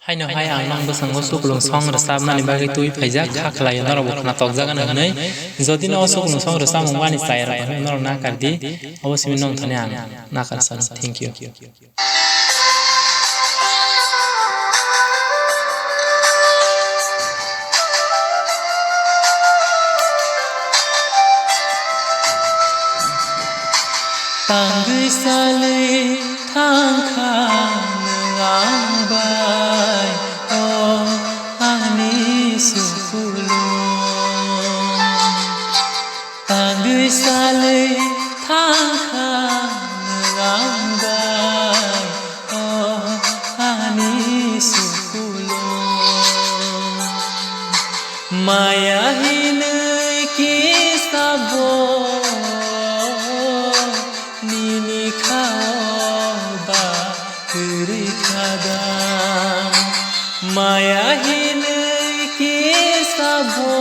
Haino hai ang nang basango sukulung song rasam nani bagi tui phaija khaklai nor bokna tokjagan hanai jodi no sukulung song rasam mani saira nor na kardi obosimi nong thane ang na karsan thank you Tanggui sale thangkha ngang bai o ani sukulung Tanggui sale thangkha ngang bai o ani sukulung Maya hinai ki sabo Maya hinai ki sabo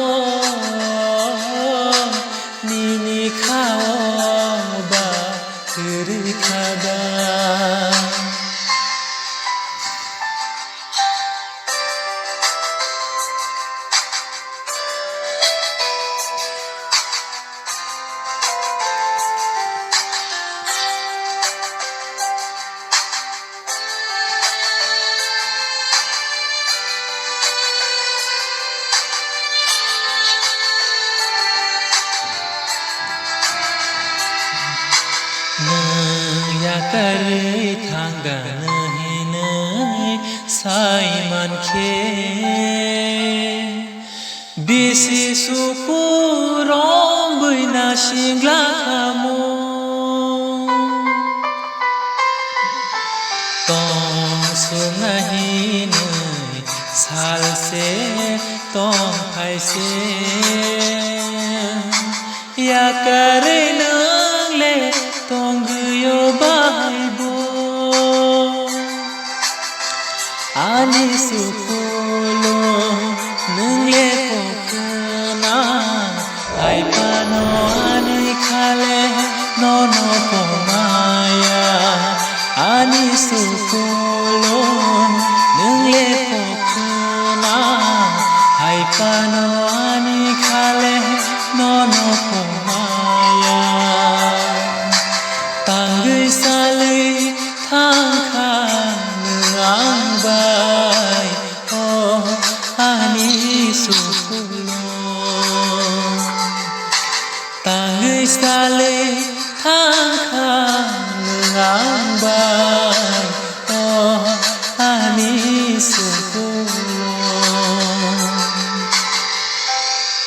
nini khao ba kiri khada Kari thangga nahinai sai manke bisi suku rombui na singla kamu tong sunahinai sal se tong phai se ya kare nang le tong yo bahaibo ani sukulo nungle pokna ai pano ani khale nono pomaya ani sukulo nungle pokna ai pano ani khale nono pomaya Tanggui sale thangkha ngang bai o ani sukulung Tanggui sale thangkha ngang bai o ani sukulung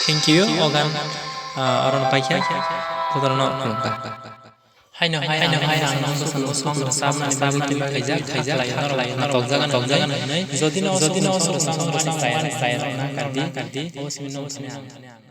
Thank you ogan aron paikya kotorno nongka Haino hai ang nang basango song rasam nani bagi tui phaija khaklai nor tokjagan hanai jodi no sukulung song rasam mani saira na kardi obosimi nong thane ang